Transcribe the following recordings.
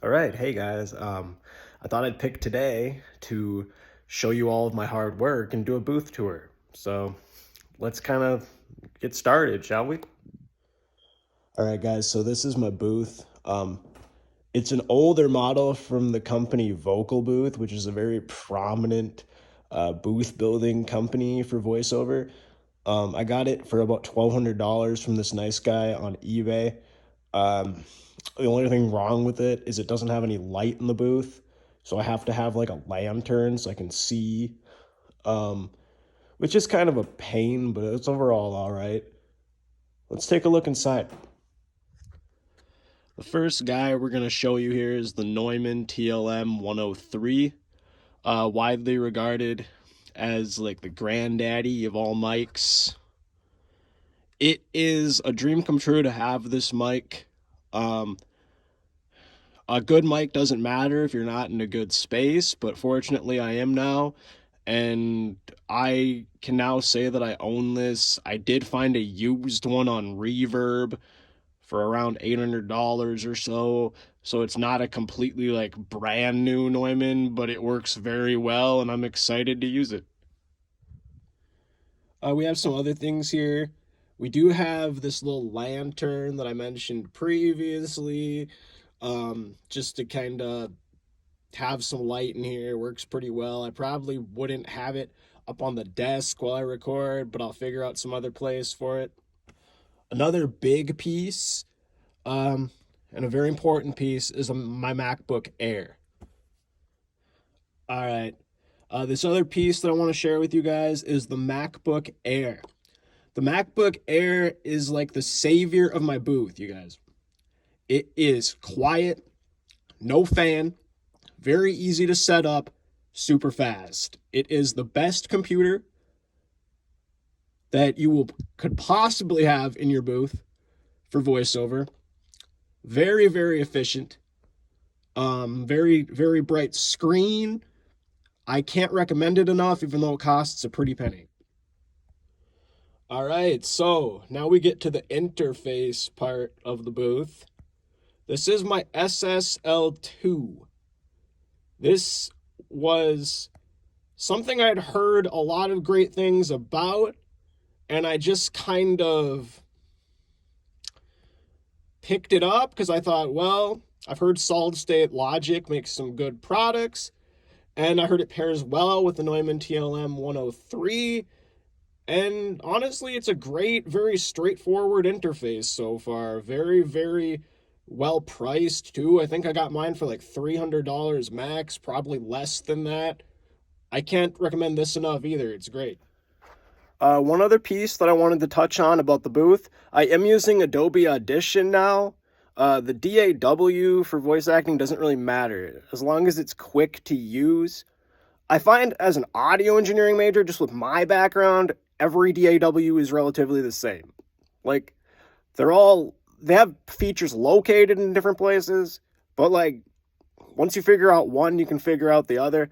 All right, hey guys. I thought I'd pick today to show you all of my hard work and do a booth tour. So let's kind of get started, shall we? All right, guys. So this is my booth. It's an older model from the company Vocal Booth, which is a very prominent booth building company for voiceover. I got it for about $1,200 from this nice guy on eBay. Um, the only thing wrong with it is it doesn't have any light in the booth, so I have to have like a lantern so I can see, um, which is kind of a pain, but it's overall all right. Let's take a look inside. The first guy we're going to show you here is the Neumann TLM 103, widely regarded as like the granddaddy of all mics. It is a dream come true to have this mic. Um, a good mic doesn't matter if you're not in a good space, but fortunately I am now, and I can now say that I own this. I did find a used one on Reverb for around $800 or so. So it's not a completely like brand new Neumann, but it works very well and I'm excited to use it. We have some other things here. We do have this little lantern that I mentioned previously, just to kind of have some light in here. It works pretty well. I probably wouldn't have it up on the desk while I record, but I'll figure out some other place for it. Another big piece, and a very important piece, is my MacBook Air. All right. This other piece that I want to share with you guys is the MacBook Air. The MacBook Air is like the savior of my booth, you guys. It is quiet, no fan, very easy to set up, super fast. It is the best computer that could possibly have in your booth for voiceover. Very, very efficient. Very, very bright screen. I can't recommend it enough, even though it costs a pretty penny. All right, so now we get to the interface part of the booth. This is my SSL2. This was something I'd heard a lot of great things about, and I just kind of picked it up because I thought, well, I've heard Solid State Logic makes some good products, and I heard it pairs well with the Neumann TLM 103. And honestly, it's a great, very straightforward interface so far. Very, very well priced, too. I think I got mine for like $300 max, probably less than that. I can't recommend this enough either. It's great. One other piece that I wanted to touch on about the booth, I am using Adobe Audition now. The DAW for voice acting doesn't really matter as long as it's quick to use. I find as an audio engineering major, just with my background, every DAW is relatively the same. Like, they have features located in different places, but like, once you figure out one, you can figure out the other.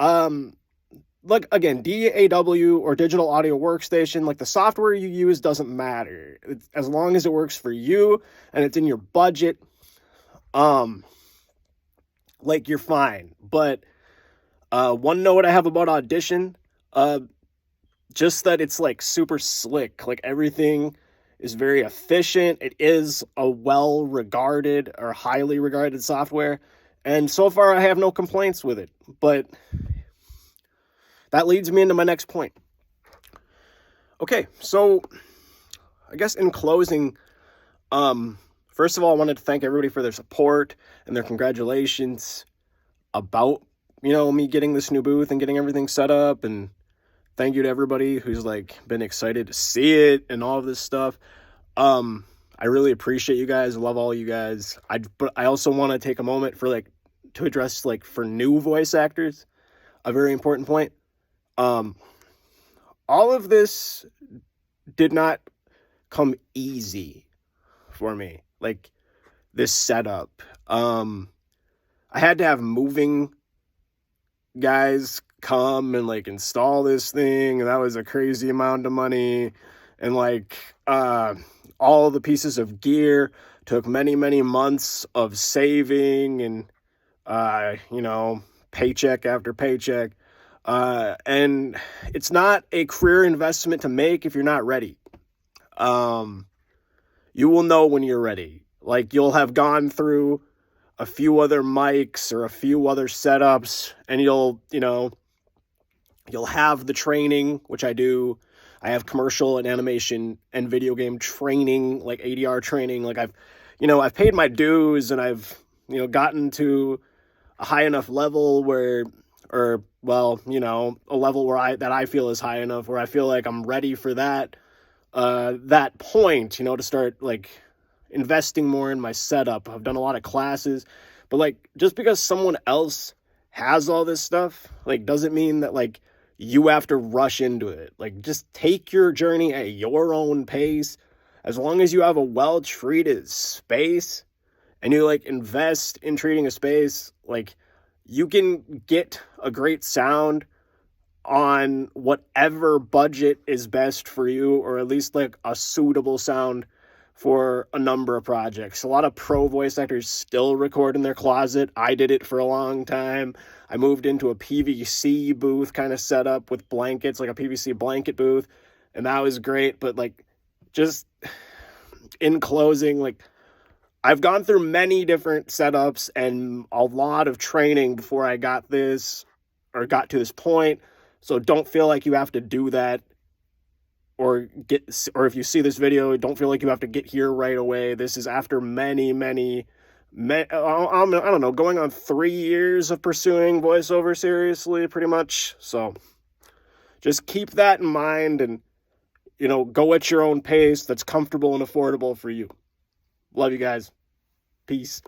Um, like again, DAW or digital audio workstation, like the software you use doesn't matter. As long as it works for you and it's in your budget, um, like you're fine. But one note I have about Audition, just that it's like super slick. Like everything is very efficient. It is a well regarded or highly regarded software. And so far, I have no complaints with it. But that leads me into my next point. Okay, so I guess in closing, first of all, I wanted to thank everybody for their support and their congratulations about, me getting this new booth and getting everything set up, and thank you to everybody who's like been excited to see it and all of this stuff. I really appreciate you guys. I love all you guys. But I also want to take a moment to address for new voice actors, a very important point. All of this did not come easy for me. Like this setup. I had to have moving guys come and install this thing, and that was a crazy amount of money, and all the pieces of gear Took many, many months of saving and, paycheck after paycheck. And it's not a career investment to make if you're not ready. You will know when you're ready. Like, you'll have gone through a few other mics or a few other setups, and you'll have the training, which I do. I have commercial and animation and video game training, like ADR training. Like, I've paid my dues, and I've, gotten to a high enough level a level that I feel is high enough where I feel like I'm ready for that point, to start like investing more in my setup. I've done a lot of classes, but like, just because someone else has all this stuff, like, doesn't mean that like you have to rush into it. Like, just take your journey at your own pace. As long as you have a well-treated space and you like invest in treating a space, like, you can get a great sound on whatever budget is best for you, or at least like a suitable sound for a number of projects. A lot of pro voice actors still record in their closet. I did it for a long time. I moved into a PVC booth kind of setup with blankets, like a PVC blanket booth, and that was great. But like, just in closing, like, I've gone through many different setups and a lot of training before I got to this point. So don't feel like you have to do that, or if you see this video, don't feel like you have to get here right away. This is after many, I don't know, going on 3 years of pursuing voiceover seriously, pretty much. So just keep that in mind, and, go at your own pace that's comfortable and affordable for you. Love you guys. Peace.